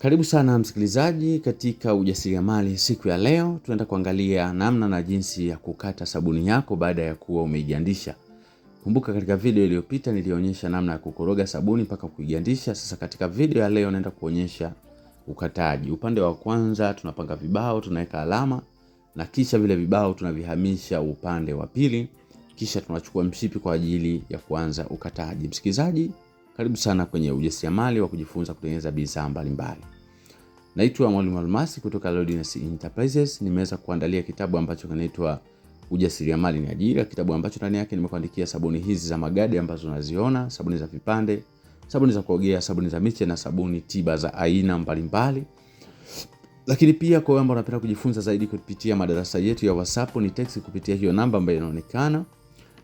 Karibu sana msikilizaji katika ujasiriamali siku ya leo. Tunaenda kuangalia namna na jinsi ya kukata sabuni yako baada ya kuwa umeigandisha. Kumbuka katika video iliyopita nilionyesha namna ya kukoroga sabuni mpaka kuigandisha. Sasa katika video ya leo naenda kuonyesha ukataji. Upande wa kwanza tunapanga vibao, tunaweka alama na kisha vile vibao tunavihamisha upande wa pili. Kisha tunachukua mshipi kwa ajili ya kuanza ukataji. Msikilizaji, karibu sana kwenye ujasiriamali wa kujifunza kutengeneza bidhaa mbalimbali. Naitwa Mwalimu Almasi kutoka Lodness Enterprises. Nimeweza kuandalia kitabu ambacho kinaitwa Ujasiriamali ni Ajira, kitabu ambacho ndani yake nimekuandikia sabuni hizi za magadi ambazo unaziona, sabuni za vipande, sabuni za kuogea, sabuni za miche na sabuni tiba za aina mbalimbali. Lakini pia kwa wale ambao wanapenda kujifunza zaidi kupitia madarasa yetu ya WhatsApp, ni text kupitia hiyo namba ambayo inaonekana.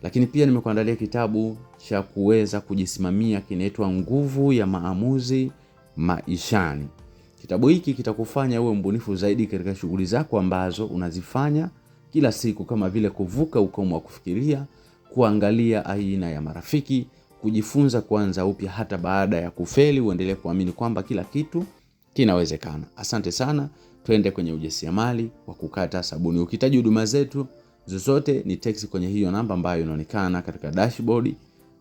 Lakini pia nimekuandalia kitabu cha kuweza kujisimamia kinaitwa Nguvu ya Maamuzi Maishani. Kitabu hiki kitakufanya uwe mbunifu zaidi katika shughuli zako ambazo unazifanya kila siku, kama vile kuvuka ukomo wa kufikiria, kuangalia aina ya marafiki, kujifunza kuanza upya hata baada ya kufeli, uendelee kuamini kwamba kila kitu kinawezekana. Asante sana, twende kwenye ujasiriamali wa kukata sabuni. Ukihitaji huduma zetu zozote ni text kwenye hiyo namba ambayo inaonekana katika dashboard,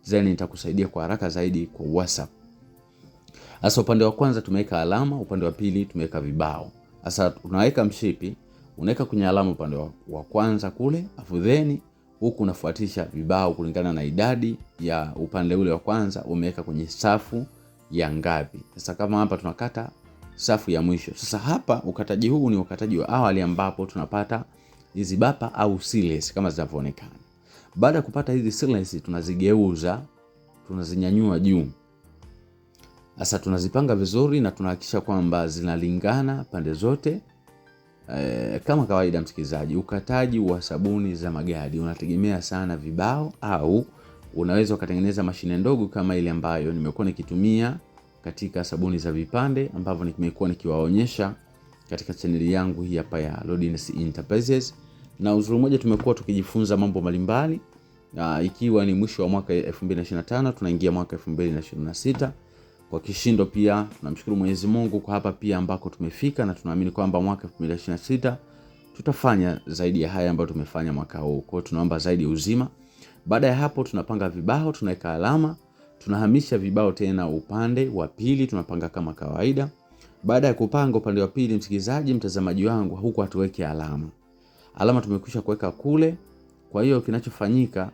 then nitakusaidia kwa haraka zaidi kwa WhatsApp. Sasa upande wa kwanza tumeweka alama, upande wa pili tumeweka vibao. Sasa unaweka mshipi, unaweka kwenye alama upande wa kwanza kule, afu then huku unafuatisha vibao kulingana na idadi ya upande ule wa kwanza umeweka kwenye safu ya ngapi. Sasa kama hapa tunakata safu ya mwisho. Sasa hapa ukataji huu ni ukataji wa awali ambapo tunapata hizi bapa au sealers kama zinavyoonekana. Baada ya kupata hizi sealers tunazigeuza, tunazinyanyua juu. Sasa tunazipanga vizuri na tunahakikisha kwamba zinalingana pande zote. Kama kawaida msikilizaji, ukataji wa sabuni za magadi unategemea sana vibao, au unaweza ukatengeneza mashine ndogo kama ile ambayo nimekuwa nikitumia katika sabuni za vipande ambavyo nimekuwa nikiwaonyesha katika channel yangu hii hapa ya Lodness Enterprises. Na uzuri mmoja, tumekuwa tukijifunza mambo mbalimbali, ikiwa ni mwisho wa mwaka 2025 tunaingia mwaka 2026 kwa kishindo. Pia tunamshukuru Mwenyezi Mungu kwa hapa pia ambako tumefika, na tunaamini kwamba mwaka 2026 tutafanya zaidi ya haya ambayo tumefanya mwaka huu. Kwa tunaomba zaidi uzima. Baada ya hapo tunapanga vibao, tunaweka alama, tunahamisha vibao tena upande wa pili, tunapanga kama kawaida. Baada ya kupanga upande wa pili, msikilizaji, mtazamaji wangu, huku hatuweke alama. Alama tumekwisha kuweka kule. Kwa hiyo kinachofanyika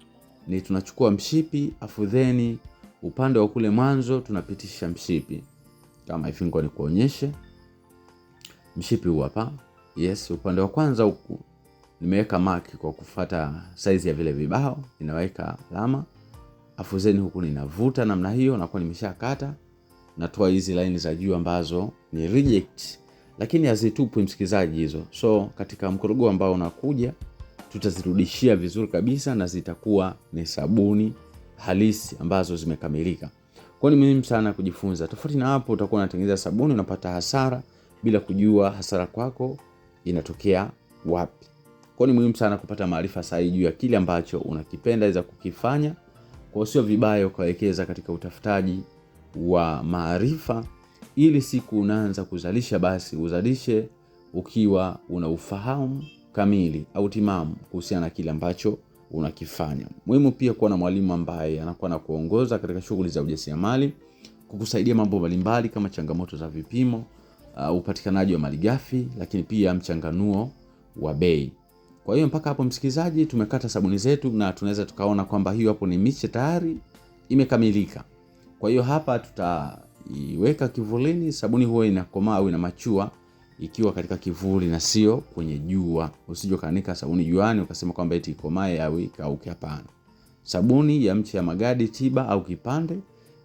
ni tunachukua mshipi, afu then upande wa kule mwanzo tunapitisha mshipi kama hivi. Ngoja nikuonyeshe mshipi huu hapa. Yes, upande wa kwanza huku nimeweka mark kwa kufuata size ya vile vibao, ninaweka alama, afu then huku ninavuta namna hiyo, na kwa nimeshakata. Natoa hizi line za juu ambazo ni reject, lakini hazitupwi msikizaji hizo. So katika mkorogo ambao unakuja tutazirudishia vizuri kabisa na zitakuwa ni sabuni halisi ambazo zimekamilika. Kwa ni muhimu sana kujifunza. Tofauti na hapo utakuwa unatengeneza sabuni unapata hasara bila kujua hasara kwako inatokea wapi. Kwa ni muhimu sana kupata maarifa sahihi juu ya kile ambacho unakipenda iza kukifanya. Kwa sio vibaya ukawekeza katika utafutaji wa maarifa, ili siku unaanza kuzalisha basi uzalishe ukiwa una ufahamu kamili au timamu kuhusiana na kile ambacho unakifanya. Muhimu pia kuwa na mwalimu ambaye anakuwa na kuongoza katika shughuli za ujasiriamali, kukusaidia mambo mbalimbali kama changamoto za vipimo, upatikanaji wa malighafi, lakini pia mchanganuo wa bei. Kwa hiyo mpaka hapo msikilizaji, tumekata sabuni zetu na tunaweza tukaona kwamba hiyo hapo ni miche tayari imekamilika. Kwa hiyo hapa tutaiweka kivulini. Sabuni huwa inakomaa au inamachua ikiwa katika kivuli na sio kwenye jua. Usije kanika sabuni juani ukasema kwamba eti ikomae au ikauke, hapana. Sabuni ya mche ya magadi, tiba au kipande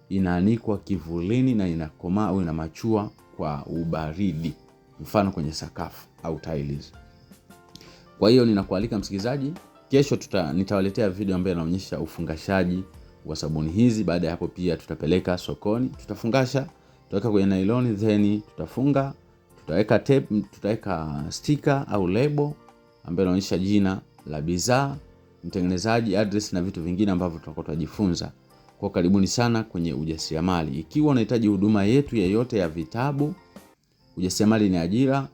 inaanikwa kivulini na inakomaa au inamachua kwa ubaridi, mfano kwenye sakafu au tiles. Kwa hiyo ninakualika msikilizaji, kesho nitawaletea video ambayo inaonyesha ufungashaji wa sabuni hizi. Baada ya hapo pia tutapeleka sokoni, tutafungasha, tutaweka kwenye nylon, then tutafunga, tutaweka tape, tutaweka sticker au label ambayo inaonyesha jina la bidhaa, mtengenezaji, address na vitu vingine ambavyo tutakuwa tunajifunza. Kwa karibuni sana kwenye ujasiriamali. Ikiwa unahitaji huduma yetu yoyote ya vitabu, Ujasiriamali ni ajira,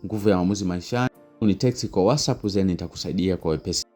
nguvu ya maamuzi maishani. Ni text kwa WhatsApp, then nitakusaidia kwa wepesi.